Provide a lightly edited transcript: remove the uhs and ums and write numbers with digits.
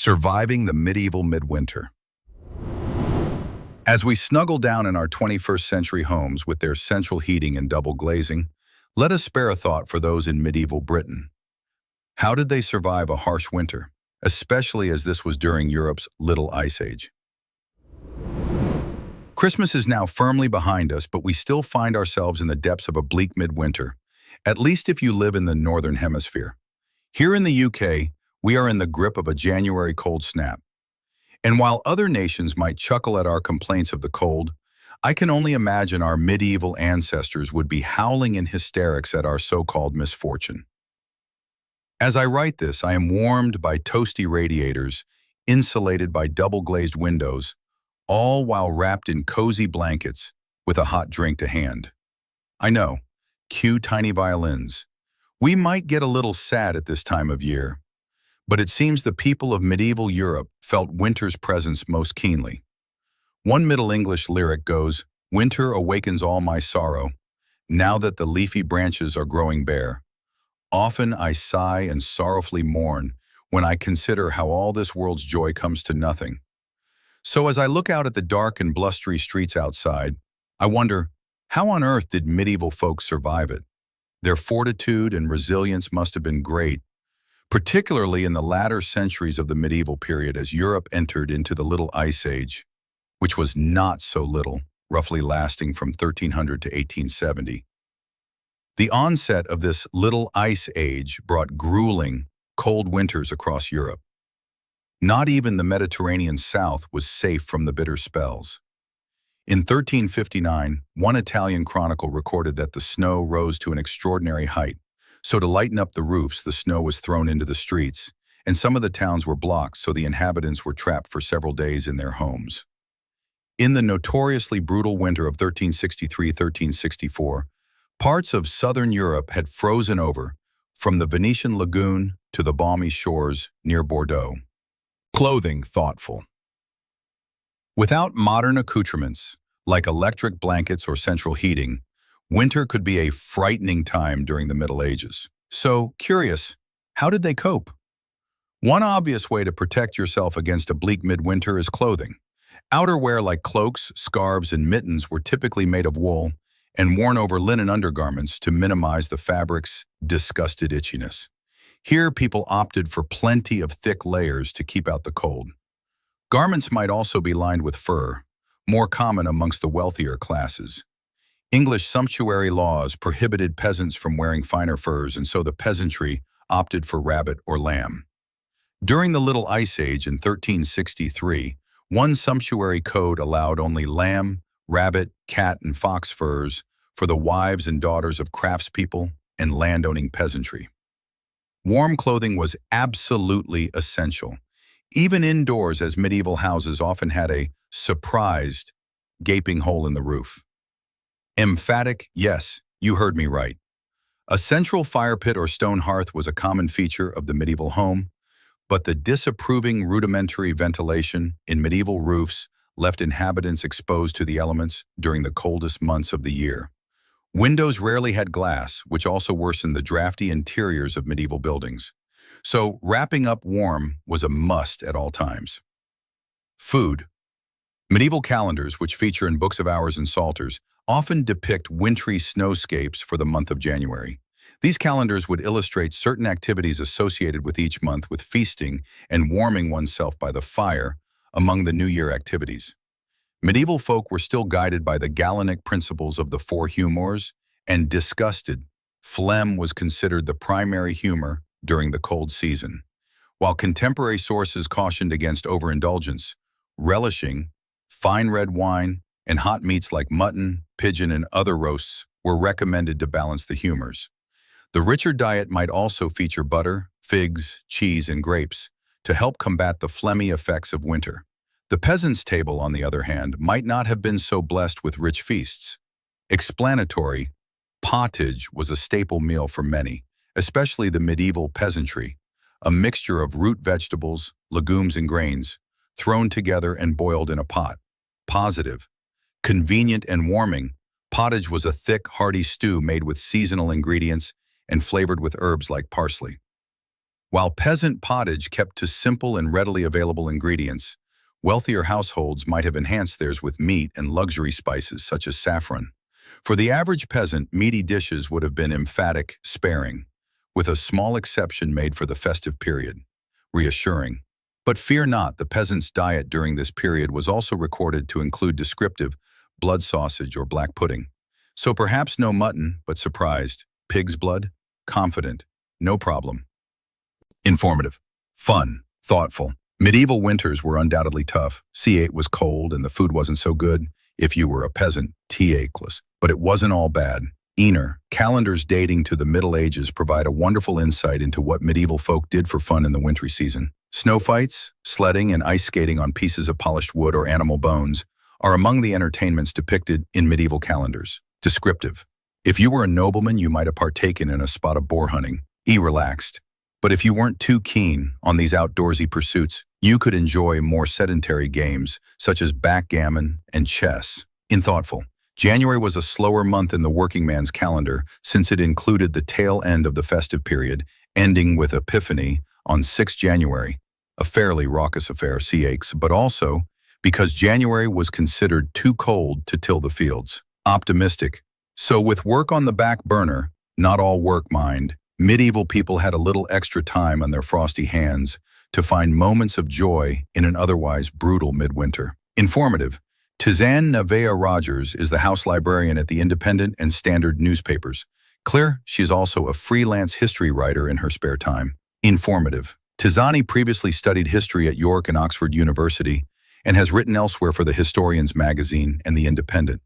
Surviving the medieval midwinter. As we snuggle down in our 21st century homes with their central heating and double glazing, let us spare a thought for those in medieval Britain. How did they survive a harsh winter, especially as this was during Europe's Little Ice Age? Christmas is now firmly behind us, but we still find ourselves in the depths of a bleak midwinter, at least if you live in the Northern Hemisphere. Here in the UK, we are in the grip of a January cold snap. And while other nations might chuckle at our complaints of the cold, I can only imagine our medieval ancestors would be howling in hysterics at our so-called misfortune. As I write this, I am warmed by toasty radiators, insulated by double-glazed windows, all while wrapped in cozy blankets with a hot drink to hand. I know, cue tiny violins. We might get a little sad at this time of year, but it seems the people of medieval Europe felt winter's presence most keenly. One Middle English lyric goes, "Winter awakens all my sorrow, now that the leafy branches are growing bare. Often I sigh and sorrowfully mourn when I consider how all this world's joy comes to nothing." So as I look out at the dark and blustery streets outside, I wonder, how on earth did medieval folks survive it? Their fortitude and resilience must have been great, particularly in the latter centuries of the medieval period as Europe entered into the Little Ice Age, which was not so little, roughly lasting from 1300 to 1870. The onset of this Little Ice Age brought grueling, cold winters across Europe. Not even the Mediterranean South was safe from the bitter spells. In 1359, one Italian chronicle recorded that the snow rose to an extraordinary height. So to lighten up the roofs, the snow was thrown into the streets, and some of the towns were blocked so the inhabitants were trapped for several days in their homes. In the notoriously brutal winter of 1363-1364, parts of southern Europe had frozen over, from the Venetian lagoon to the balmy shores near Bordeaux. Clothing thoughtful. Without modern accoutrements, like electric blankets or central heating, winter could be a frightening time during the Middle Ages. So, curious, how did they cope? One obvious way to protect yourself against a bleak midwinter is clothing. Outerwear like cloaks, scarves, and mittens were typically made of wool and worn over linen undergarments to minimize the fabric's disgusted itchiness. Here, people opted for plenty of thick layers to keep out the cold. Garments might also be lined with fur, more common amongst the wealthier classes. English sumptuary laws prohibited peasants from wearing finer furs, and so the peasantry opted for rabbit or lamb. During the Little Ice Age in 1363, one sumptuary code allowed only lamb, rabbit, cat, and fox furs for the wives and daughters of craftspeople and landowning peasantry. Warm clothing was absolutely essential, even indoors, as medieval houses often had a surprised, gaping hole in the roof. Emphatic, yes, you heard me right. A central fire pit or stone hearth was a common feature of the medieval home, but the disapproving rudimentary ventilation in medieval roofs left inhabitants exposed to the elements during the coldest months of the year. Windows rarely had glass, which also worsened the drafty interiors of medieval buildings. So wrapping up warm was a must at all times. Food. Medieval calendars, which feature in books of hours and psalters, often depict wintry snowscapes for the month of January. These calendars would illustrate certain activities associated with each month, with feasting and warming oneself by the fire among the New Year activities. Medieval folk were still guided by the Galenic principles of the four humors, and disgusted, phlegm was considered the primary humor during the cold season. While contemporary sources cautioned against overindulgence, relishing, fine red wine, and hot meats like mutton, pigeon, and other roasts were recommended to balance the humors. The richer diet might also feature butter, figs, cheese, and grapes to help combat the phlegmy effects of winter. The peasant's table, on the other hand, might not have been so blessed with rich feasts. Explanatory, pottage was a staple meal for many, especially the medieval peasantry, a mixture of root vegetables, legumes, and grains, thrown together and boiled in a pot. Positive. Convenient and warming, pottage was a thick, hearty stew made with seasonal ingredients and flavored with herbs like parsley. While peasant pottage kept to simple and readily available ingredients, wealthier households might have enhanced theirs with meat and luxury spices such as saffron. For the average peasant, meaty dishes would have been emphatic, sparing, with a small exception made for the festive period. Reassuring. But fear not, the peasant's diet during this period was also recorded to include descriptive blood sausage or black pudding. So perhaps no mutton, but surprised. Pig's blood? Confident. No problem. Informative. Fun. Thoughtful. Medieval winters were undoubtedly tough. C8 was cold and the food wasn't so good. If you were a peasant, T-acheless. But it wasn't all bad. Ener, calendars dating to the Middle Ages provide a wonderful insight into what medieval folk did for fun in the wintry season. Snow fights, sledding, and ice skating on pieces of polished wood or animal bones are among the entertainments depicted in medieval calendars. Descriptive. If you were a nobleman, you might have partaken in a spot of boar hunting. Relaxed. But if you weren't too keen on these outdoorsy pursuits, you could enjoy more sedentary games such as backgammon and chess. Thoughtful. January was a slower month in the working man's calendar since it included the tail end of the festive period, ending with Epiphany on 6 January, a fairly raucous affair, CX, but also because January was considered too cold to till the fields. Optimistic. So with work on the back burner, not all work, mind, medieval people had a little extra time on their frosty hands to find moments of joy in an otherwise brutal midwinter. Informative. Tizanne Nevaeh Rogers is the house librarian at the Independent and Standard newspapers. Clear, she is also a freelance history writer in her spare time. Informative. Tizani previously studied history at York and Oxford University and has written elsewhere for the Historians magazine and the Independent.